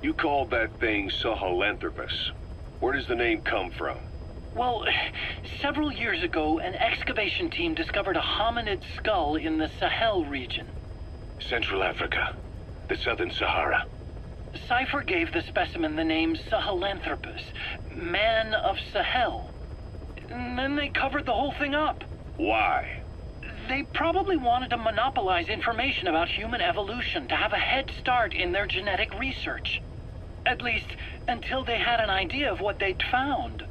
You called that thing Sahelanthropus. Where does the name come from? Well, several years ago, an excavation team discovered a hominid skull in the Sahel region. Central Africa. The Southern Sahara. Cypher gave the specimen the name Sahelanthropus, man of Sahel. And then they covered the whole thing up. Why? They probably wanted to monopolize information about human evolution to have a head start in their genetic research. At least, until they had an idea of what they'd found.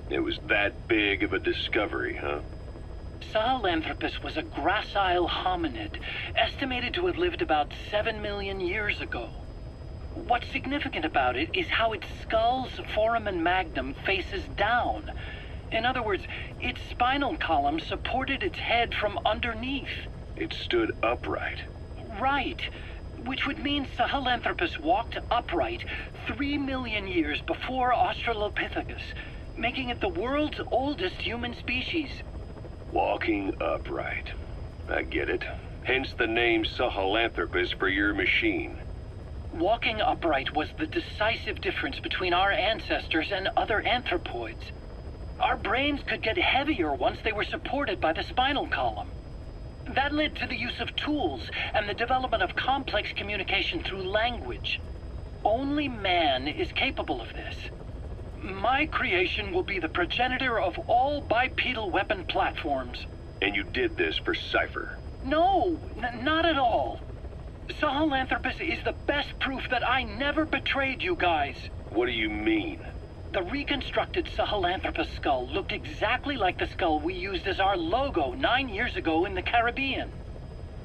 It was that big of a discovery, huh? Sahelanthropus was a gracile hominid, estimated to have lived about 7 million years ago. What's significant about it is how its skull's foramen magnum faces down. In other words, its spinal column supported its head from underneath. It stood upright. Right. Which would mean Sahelanthropus walked upright 3 million years before Australopithecus, making it the world's oldest human species. Walking upright. I get it. Hence the name Sahelanthropus for your machine. Walking upright was the decisive difference between our ancestors and other anthropoids. Our brains could get heavier once they were supported by the spinal column. That led to the use of tools and the development of complex communication through language. Only man is capable of this. My creation will be the progenitor of all bipedal weapon platforms. And you did this for Cypher? No, not at all. Sahelanthropus is the best proof that I never betrayed you guys. What do you mean? The reconstructed Sahelanthropus skull looked exactly like the skull we used as our logo 9 years ago in the Caribbean.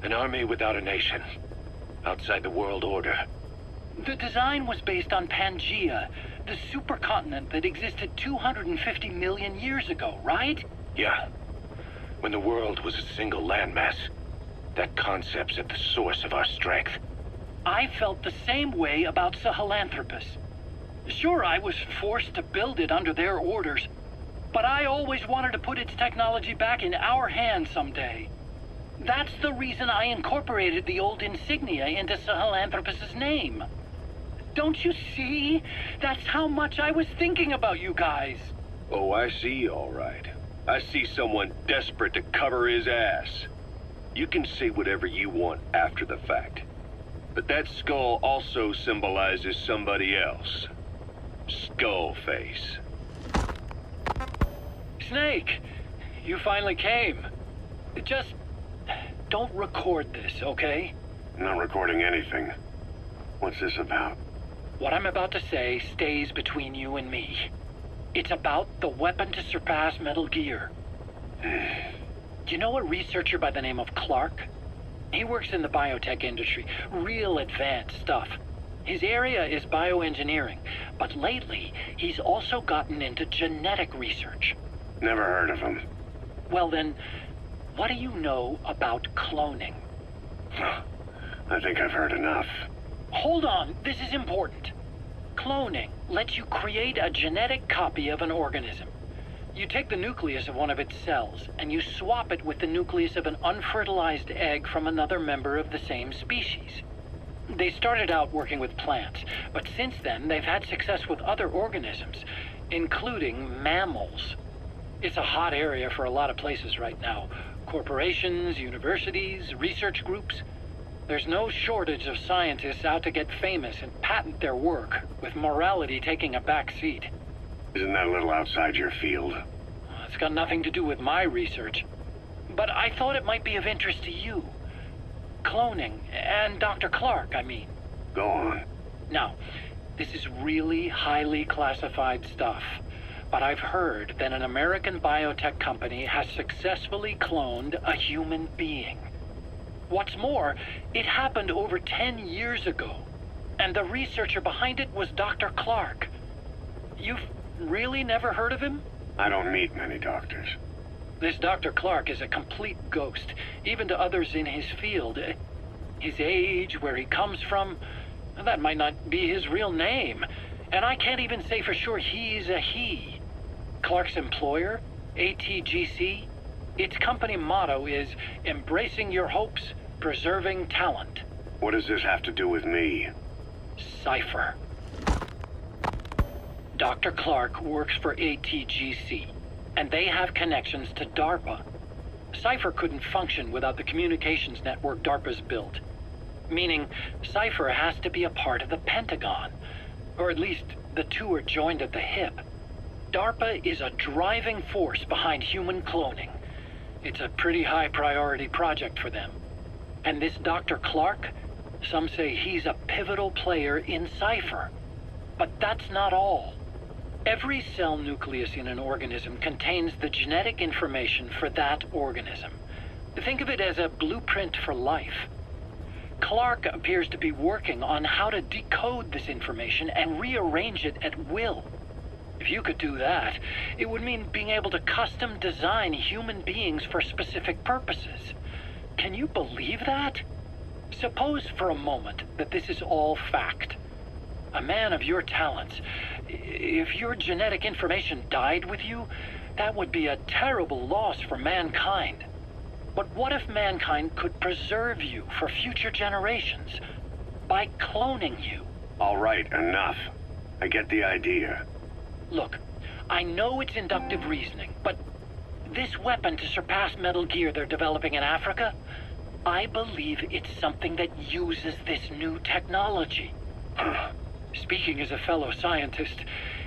An army without a nation. Outside the world order. The design was based on Pangaea, the supercontinent that existed 250 million years ago, right? Yeah. When the world was a single landmass. That concept's at the source of our strength. I felt the same way about Sahelanthropus. Sure, I was forced to build it under their orders, but I always wanted to put its technology back in our hands someday. That's the reason I incorporated the old insignia into Sahelanthropus's name. Don't you see? That's how much I was thinking about you guys. Oh, I see, all right. I see someone desperate to cover his ass. You can say whatever you want after the fact. But that skull also symbolizes somebody else. Skullface. Snake, you finally came. Just don't record this, okay? Not recording anything. What's this about? What I'm about to say stays between you and me. It's about the weapon to surpass Metal Gear. Do you know a researcher by the name of Clark? He works in the biotech industry, real advanced stuff. His area is bioengineering, but lately he's also gotten into genetic research. Never heard of him. Well then, what do you know about cloning? I think I've heard enough. Hold on, this is important. Cloning lets you create a genetic copy of an organism. You take the nucleus of one of its cells, and you swap it with the nucleus of an unfertilized egg from another member of the same species. They started out working with plants, but since then they've had success with other organisms, including mammals. It's a hot area for a lot of places right now. Corporations, universities, research groups. There's no shortage of scientists out to get famous and patent their work, with morality taking a back seat. Isn't that a little outside your field? It's got nothing to do with my research. But I thought it might be of interest to you. Cloning, and Dr. Clark, I mean. Go on. Now, this is really highly classified stuff, but I've heard that an American biotech company has successfully cloned a human being. What's more, it happened over 10 years ago, and the researcher behind it was Dr. Clark. You've really never heard of him? I don't meet many doctors. This Dr. Clark is a complete ghost, even to others in his field. His age, where he comes from, that might not be his real name. And I can't even say for sure he's a he. Clark's employer, ATGC, its company motto is embracing your hopes, preserving talent. What does this have to do with me? Cypher. Dr. Clark works for ATGC, and they have connections to DARPA. Cypher couldn't function without the communications network DARPA's built. Meaning, Cypher has to be a part of the Pentagon. Or at least, the two are joined at the hip. DARPA is a driving force behind human cloning. It's a pretty high priority project for them. And this Dr. Clark, some say he's a pivotal player in Cypher. But that's not all. Every cell nucleus in an organism contains the genetic information for that organism. Think of it as a blueprint for life. Clark appears to be working on how to decode this information and rearrange it at will. If you could do that, it would mean being able to custom design human beings for specific purposes. Can you believe that? Suppose for a moment that this is all fact. A man of your talents, if your genetic information died with you, that would be a terrible loss for mankind. But what if mankind could preserve you for future generations by cloning you? All right, enough. I get the idea. Look, I know it's inductive reasoning, but this weapon to surpass Metal Gear they're developing in Africa, I believe it's something that uses this new technology. Speaking as a fellow scientist,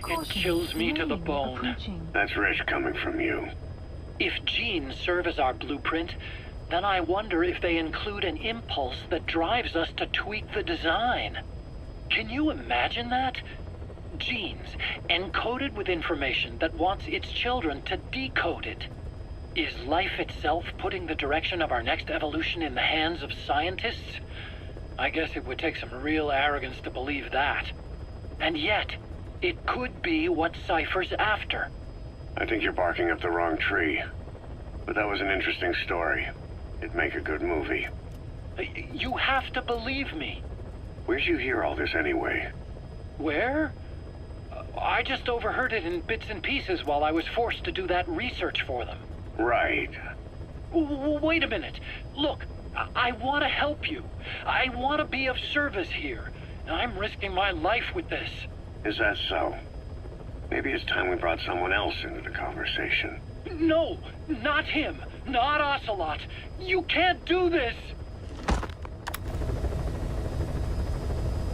it chills me to the bone. That's rich coming from you. If genes serve as our blueprint, then I wonder if they include an impulse that drives us to tweak the design. Can you imagine that? Genes, encoded with information that wants its children to decode it. Is life itself putting the direction of our next evolution in the hands of scientists? I guess it would take some real arrogance to believe that. And yet, it could be what Cypher's after. I think you're barking up the wrong tree. But that was an interesting story. It'd make a good movie. You have to believe me. Where'd you hear all this anyway? Where? I just overheard it in bits and pieces while I was forced to do that research for them. Right. Wait a minute. Look, I want to help you. I want to be of service here. I'm risking my life with this. Is that so? Maybe it's time we brought someone else into the conversation. No, not him. Not Ocelot. You can't do this.